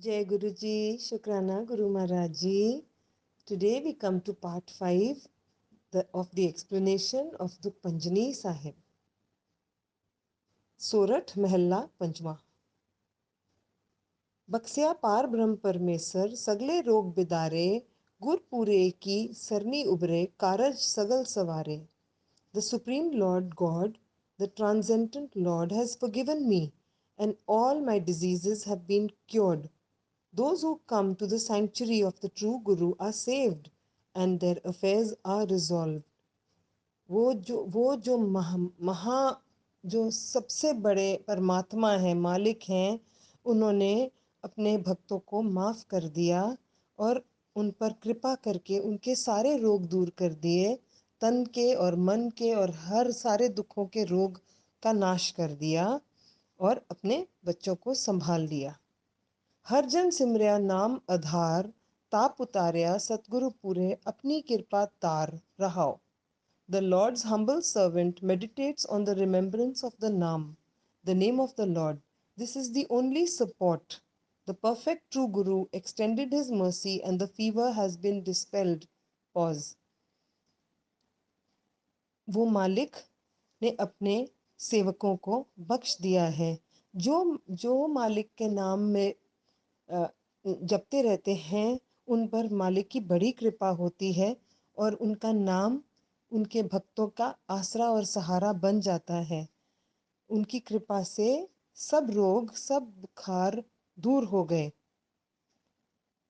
Jai Guruji, Shukrana Guru Maharaj Ji. Today we come to part 5 of the explanation of the Panjani Sahib. Sorat Mahalla Panjwa. बख्सिया पार ब्रह्म परमेसर सगले रोग बिदारे गुरपुरे की सरनी उबरे कारज सगल सवारे. The Supreme Lord God, the Transcendent Lord, has forgiven me, and all my diseases have been cured. Those who come to the sanctuary of the true Guru are saved, and their affairs are resolved. वो जो महा जो सबसे बड़े परमात्मा हैं, मालिक हैं, उन्होंने अपने भक्तों को माफ़ कर दिया और उन पर कृपा करके उनके सारे रोग दूर कर दिए, तन के और मन के और हर सारे दुखों के रोग का नाश कर दिया और अपने बच्चों को संभाल लिया. हर जन सिमरिया नाम आधार, ताप उतारिया सतगुरु पूरे अपनी कृपा तार रहाओ. The Lord's humble servant meditates on the remembrance of the the name of the Lord. This is the only support. The perfect true Guru extended his mercy and the fever has been dispelled. Pause. वो मालिक ने अपने सेवकों को बख्श दिया है. जो जो मालिक के नाम में जपते रहते हैं, उन पर मालिक की बड़ी कृपा होती है और उनका नाम उनके भक्तों का आसरा और सहारा बन जाता है. उनकी कृपा से सब रोग, सब बुखार दूर हो गए.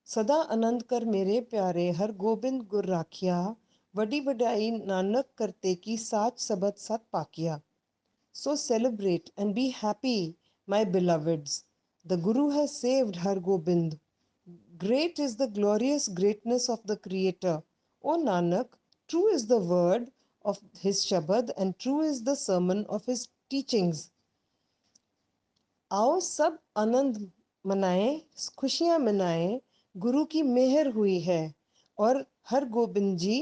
सदा आनंद कर मेरे प्यारे हर गोबिंद गुर राखिया, वडी वडाई नानक करते की साच सबद सत पाकिया. So celebrate and be happy, my beloveds. The Guru has saved Har Gobind. Great is the glorious greatness of the Creator. O Nanak, true is the word of his Shabad and true is the sermon of his teachings. आओ सब आनंद मनाएं, खुशियां मनाएं. गुरु की मेहर हुई है और हर गोबिंद जी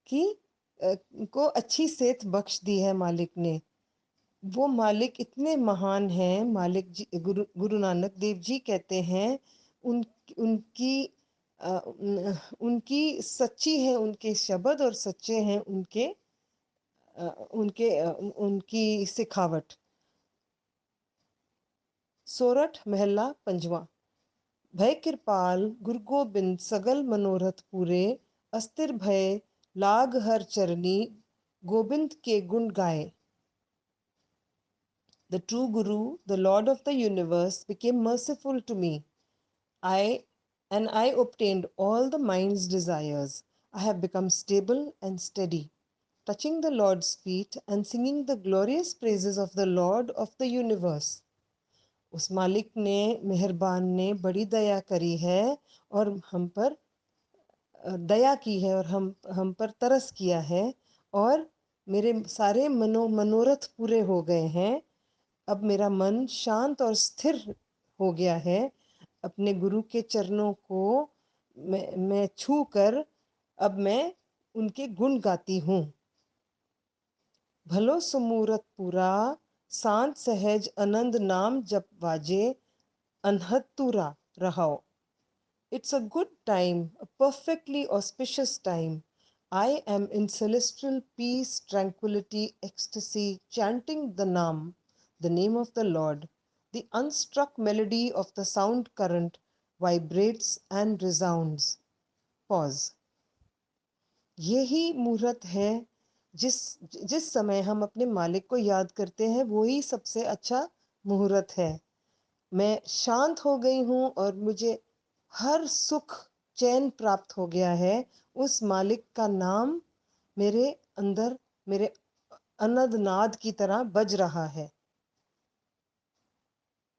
की को अच्छी सेहत बख्श दी है मालिक ने. वो मालिक इतने महान हैं. मालिक जी गुरु नानक देव जी कहते हैं उन उनकी उनकी सच्ची है उनके शब्द और सच्चे हैं उनकी सिखावट. सोरठ महला पंजवा. भय कृपाल गुरु गोबिंद सगल मनोरथ पूरे, अस्थिर भय लाग हर चरनी गोबिंद के गुण गाए. The true Guru, the Lord of the universe, became merciful to me. I obtained all the mind's desires. I have become stable and steady, touching the Lord's feet and singing the glorious praises of the Lord of the universe. उस मालिक ने मेहरबान ने बड़ी दया करी है और हम पर दया की है और हम पर तरस किया है और मेरे सारे मनोरथ पूरे हो गए हैं. अब मेरा मन शांत और स्थिर हो गया है. अपने गुरु के चरणों को मैं छू कर अब मैं उनके गुण गाती हूँ. भलो सुमूरत पूरा शांत सहज आनंद नाम जप वाजे अनहत्तुरा रहाओ. It's a good time, a perfectly auspicious time. I am in celestial peace, tranquility, ecstasy, chanting the name of the Lord. The unstruck melody of the sound current vibrates and resounds. Pause. यही मुहूर्त है जिस जिस समय हम अपने मालिक को याद करते हैं, वही सबसे अच्छा मुहूर्त है. मैं शांत हो गई हूँ और मुझे हर सुख चैन प्राप्त हो गया है. उस मालिक का नाम मेरे अंदर मेरे अनदनाद की तरह बज रहा है.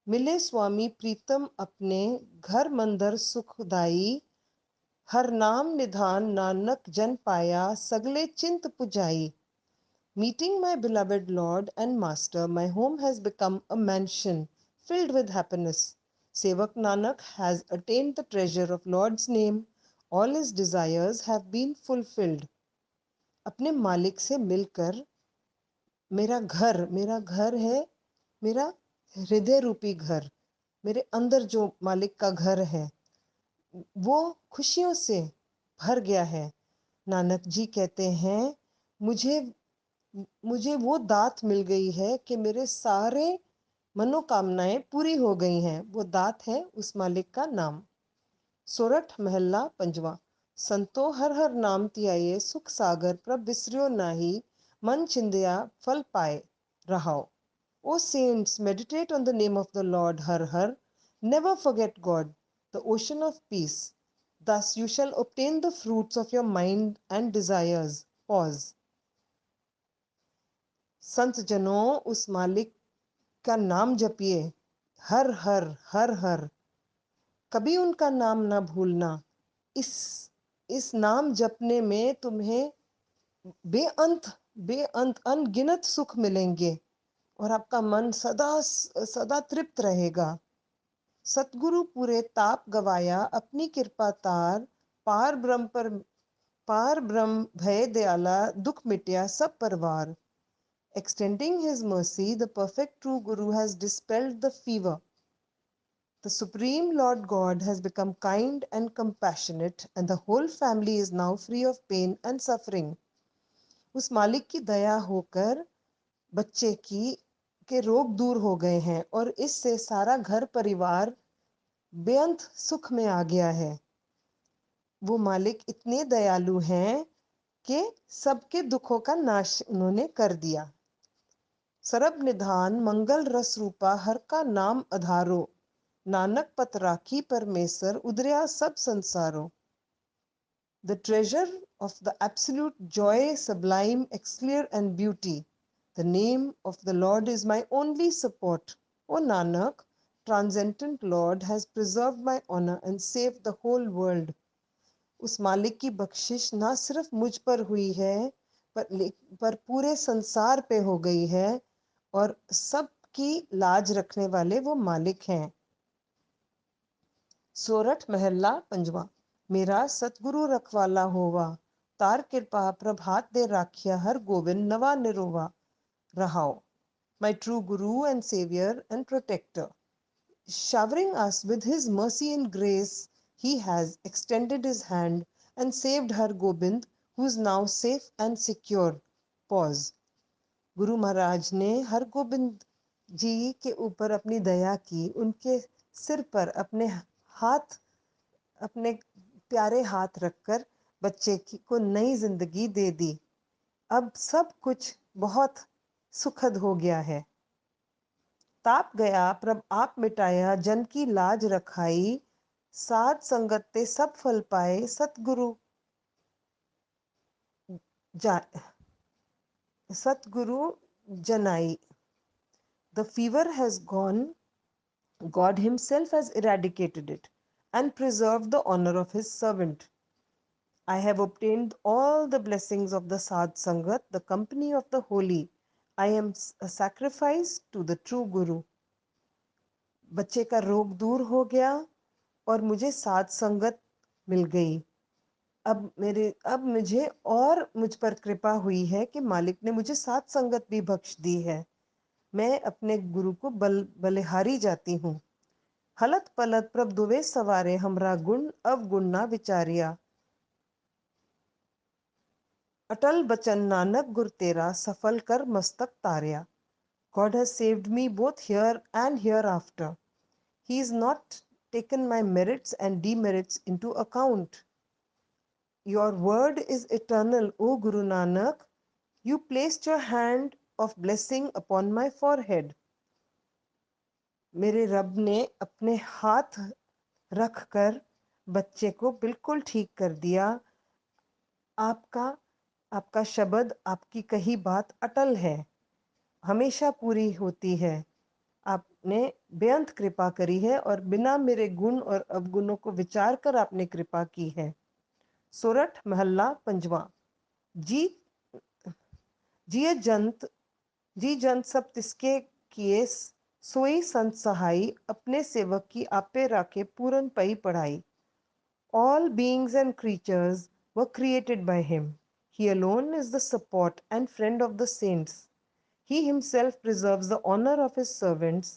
मिले स्वामी प्रीतम अपने घर मंदिर सुखदाई, हर नाम निधान नानक जन पाया सगले चिंत पुजाई. Meeting my beloved Lord and Master, my home has become a mansion filled with happiness. Sevak Nanak has attained the treasure of Lord's name. All his desires have been fulfilled. अपने मालिक से मिलकर मेरा घर है मेरा हृदय रूपी घर. मेरे अंदर जो मालिक का घर है वो खुशियों से भर गया है। नानक जी कहते हैं, मुझे मुझे वो दात मिल गई है कि मेरे सारे मनोकामनाएं पूरी हो गई हैं। वो दात है उस मालिक का नाम। सोरठ महला पंजवा। संतो हर हर नाम धियाए सुख सागर प्रभ बिसर्यो नाही मन चिंदिया फल पाए रहाओ। O saints, meditate on the name of the Lord Har Har. Never forget God, the ocean of peace. Thus you shall obtain the fruits of your mind and desires. Pause. संत जनों, उस मालिक का नाम जपिए, हर हर हर हर। कभी उनका नाम ना भूलना। इस इस नाम जपने में तुम्हें बेअंत बेअंत अनगिनत सुख मिलेंगे और आपका मन सदा सदा तृप्त रहेगा। सतगुरु पूरे ताप गवाया अपनी कृपा तार, पार ब्रह्म भय दयाला दुख मिटया सब परवार। Extending his mercy, the perfect true Guru has dispelled the fever. The Supreme Lord God has become kind and compassionate, and the whole family is now free of pain and suffering. उस मालिक की दया होकर बच्चे की के रोग दूर हो गए हैं और इससे सारा घर परिवार बेअंत सुख में आ गया है। वो मालिक इतने दयालु हैं कि सबके दुखों का नाश उन्होंने कर दिया। सरब निधान मंगल रस रूपा हर का नाम आधारो, नानक पत राखी परमेसर उदरिया सब संसारो। The treasure of the absolute joy, sublime, excelsior, and beauty. The name of the Lord is my only support. O Nanak, transcendent Lord has preserved my honor and saved the whole world. उस मालिक की बख्शिश ना सिर्फ मुझ पर हुई है पर पूरे संसार पे हो गई है और सबकी लाज रखने वाले वो मालिक हैं। सोरठ महला पंजवा। मेरा सतगुरु रखवाला होवा, तार कृपा प्रभात दे राखिया हर गोविंद नवा Nirahua रहाओ। My true Guru and Savior and Protector, showering us with his mercy and grace, he has extended his hand and saved Har Gobind, who is now safe and secure. Pause. Guru Maharaj ने हर गोबिंद जी के ऊपर अपनी दया की, उनके सिर पर हाथ अपने प्यारे हाथ रखकर बच्चे को नई जिंदगी दे दी। अब सब कुछ बहुत सुखद हो गया है। ताप गया प्रभ आप मिटाया जन की लाज रखाई, साध संगत ते सब फल पाए सतगुरु जा सतगुरु जनाई। The fever has gone, God himself has eradicated it and preserved the honor of his servant. I have obtained all the blessings of the Sadh Sangat, the company of the holy. I am a sacrifice to the true Guru. बच्चे का रोग दूर हो गया और मुझे साध संगत मिल गई। अब मुझे और मुझ पर कृपा हुई है कि मालिक ने मुझे साध संगत भी बख्श दी है। मैं अपने गुरु को बलिहारी जाती हूँ। हलत पलत प्रभ दुवे सवारे हमरा गुण अवगुण ना विचारिया। अटल बचन नानक गुर तेरा सफल कर मस्तक तारिया। God has saved me both here and hereafter. He has not taken my merits and demerits into account. Your word is eternal, O Guru Nanak. You placed your hand of blessing upon my forehead. मेरे रब ने अपने हाथ रखकर बच्चे को बिल्कुल ठीक कर दिया। आपका आपका शब्द, आपकी कही बात अटल है, हमेशा पूरी होती है। आपने बेअंत कृपा करी है और बिना मेरे गुण और अवगुणों को विचार कर आपने कृपा की है। सोरठ महला पंजवा। जी जिय जंत जी जंत सब तिसके किए, सोई संत सहाई अपने सेवक की आपे राखे पूरन पई पढ़ाई। All beings and creatures were created by him. He alone is the support and friend of the saints. He himself preserves the honor of his servants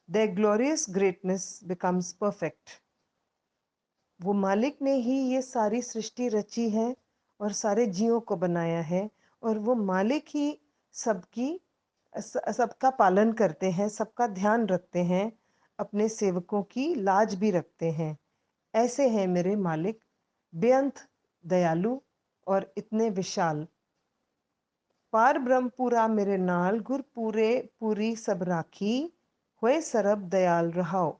their glorious greatness becomes perfect. वो मालिक ने ही ये सारी सृष्टि रची है और सारे जीवों को बनाया है, और वो मालिक ही सबका पालन करते हैं, सबका ध्यान रखते हैं, अपने सेवकों की लाज भी रखते हैं। ऐसे हैं मेरे मालिक, बेअंत दयालु और इतने विशाल। पार ब्रह्मपुरा मेरे नाल गुर पूरे पूरी सब राखी, होए सरब Dayal रहाओ।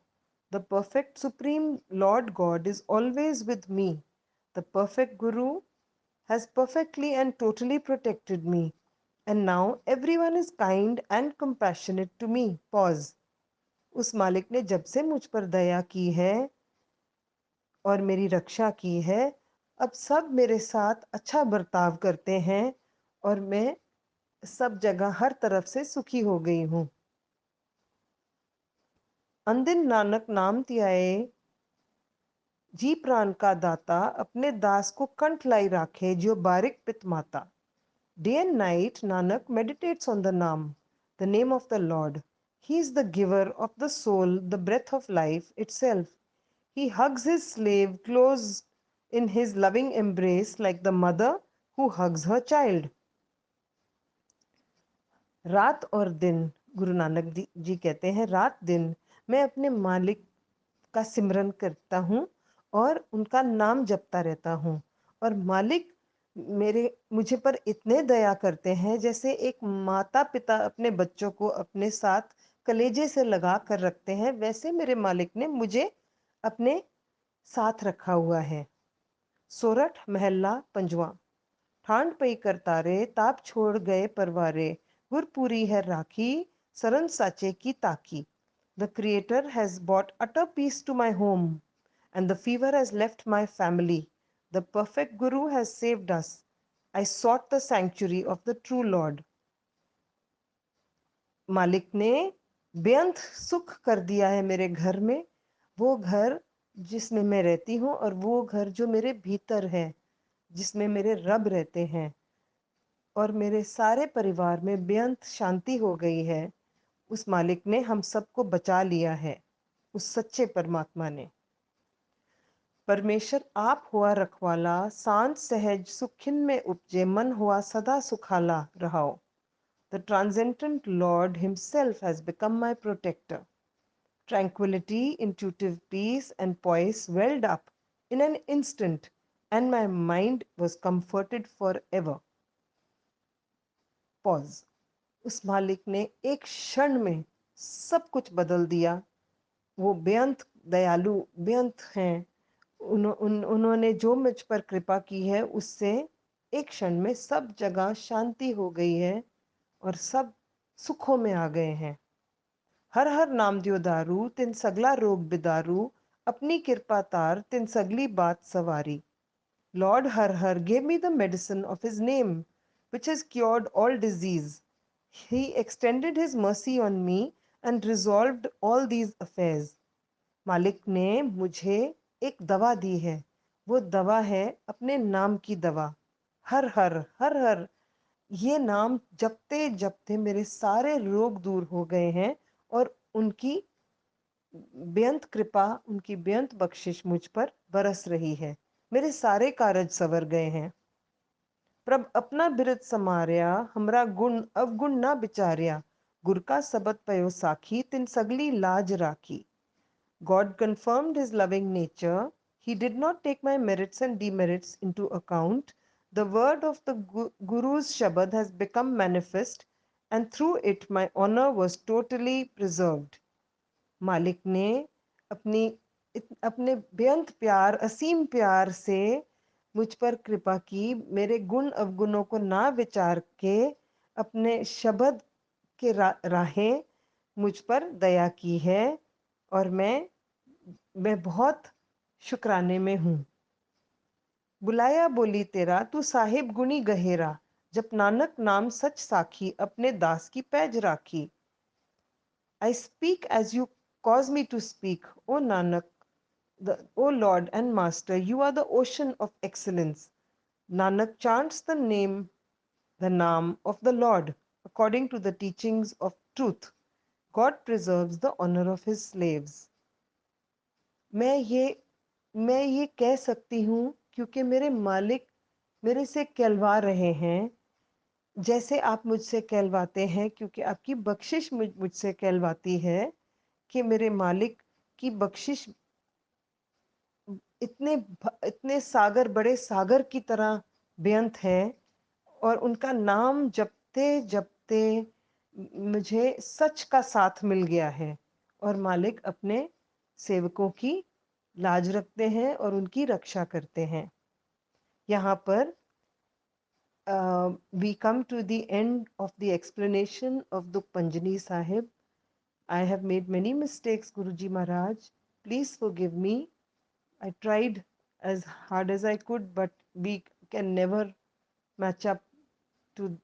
The perfect supreme Lord God is always with me. The perfect Guru has perfectly and totally protected me. And now everyone is kind and compassionate to me. Pause. उस मालिक ने जब से मुझ पर दया की है और मेरी रक्षा की है, अब सब मेरे साथ अच्छा बर्ताव करते हैं और मैं सब जगह हर तरफ से सुखी हो गई हूँ। अंदिन नानक नाम ध्याए जी प्राण का दाता, अपने दास को कंठ लाई राखे जो बारिक पित माता। Day and night Nanak meditates on the name of the Lord. He is the giver of the soul, the breath of life itself. He hugs his slave close in his loving embrace like the mother who hugs her child. रात और दिन, गुरु नानक जी कहते हैं, रात दिन मैं अपने मालिक का सिमरन करता हूँ और उनका नाम जपता रहता हूँ। और मालिक मुझे पर इतने दया करते हैं, जैसे एक माता पिता अपने बच्चों को अपने साथ कलेजे से लगा कर रखते हैं, वैसे मेरे मालिक ने मुझे अपने साथ रखा हुआ है। सोरठ महला पंजवा। ठांड पई करतारे, ताप छोड़ गए परवारे, गुरपुरी है राखी, सरन साचे की ताकी। The Creator has brought utter peace to my home, and the fever has left my family. The perfect Guru has saved us. I sought the sanctuary of the true Lord. मालिक ने बेअंत सुख कर दिया है मेरे घर में, वो घर जिसमें मैं रहती हूँ और वो घर जो मेरे भीतर है, जिसमें मेरे रब रहते हैं, और मेरे सारे परिवार में बेअंत शांति हो गई है। उस मालिक ने हम सबको बचा लिया है, उस सच्चे परमात्मा ने। परमेश्वर आप हुआ रखवाला, शांत सहज सुखिन में उपजे, मन हुआ सदा सुखाला रहाओ। The transcendent Lord himself has become my protector. Tranquility, intuitive peace and poise welled up in an instant, and my mind was comforted forever. Pause. उस मालिक ने एक क्षण में सब कुछ बदल दिया। वो बेअंत दयालु, बेअंत हैं। उन्होंने जो मुझ पर कृपा की है, उससे एक क्षण में सब जगह शांति हो गई है और सब सुखों में आ गए हैं। हर हर नाम दियो दारू, तिन सगला रोग बिदारू, अपनी कृपा तार, तिन सगली बात सवारी। Lord Har Har gave me the medicine of his name, which has cured all disease. He extended his mercy on me and resolved all these affairs. मालिक ने मुझे एक दवा दी है, वो दवा है अपने नाम की दवा। हर हर हर हर, ये नाम जपते जपते मेरे सारे रोग दूर हो गए हैं और उनकी बेअंत कृपा, उनकी बेअंत बख्शिश मुझ पर बरस रही है। मेरे सारे कारज सवर गए हैं। प्रभ अपना बिरद समार्या, हमरा गुण अवगुण ना बिचार्या, गुर का सबद पयो साखी, तिन सगली लाज राखी। God confirmed his loving nature. He did not take my merits and demerits into account. The word of the Guru's Shabad has become manifest, and through it my honor was totally preserved. मालिक ने अपनी अपने बेअंत प्यार, असीम प्यार से मुझ पर कृपा की। मेरे गुण अवगुणों को ना विचार के अपने शब्द के राहें मुझ पर दया की है, और मैं बहुत शुक्राने में हूँ। बुलाया बोली तेरा, तू साहिब गुणी गहेरा, जब नानक नाम सच साखी, अपने दास की पैज राखी। I speak as you cause me to speak, O Nanak, O Lord and Master, you are the ocean of excellence. Nanak chants the Naam of the Lord according to the teachings of truth. God preserves the honor of his slaves. मैं ये कह सकती हूँ क्योंकि मेरे मालिक मेरे से कहलवा रहे हैं, जैसे आप मुझसे कहलवाते हैं, क्योंकि आपकी बख्शिश मुझसे कहलवाती है कि मेरे मालिक की बख्शिश इतने सागर, बड़े सागर की तरह बेअंत है, और उनका नाम जपते जपते मुझे सच का साथ मिल गया है, और मालिक अपने सेवकों की लाज रखते हैं और उनकी रक्षा करते हैं। यहाँ पर we come to the end of the explanation of Dukh Panjani Sahib. I have made many mistakes, Guruji Maharaj. Please forgive me. I tried as hard as I could, but we can never match up to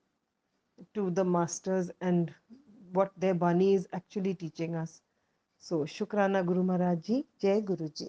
the masters and what their Bani is actually teaching us. So, Shukrana Guru Maharaj Ji, Jai Guruji.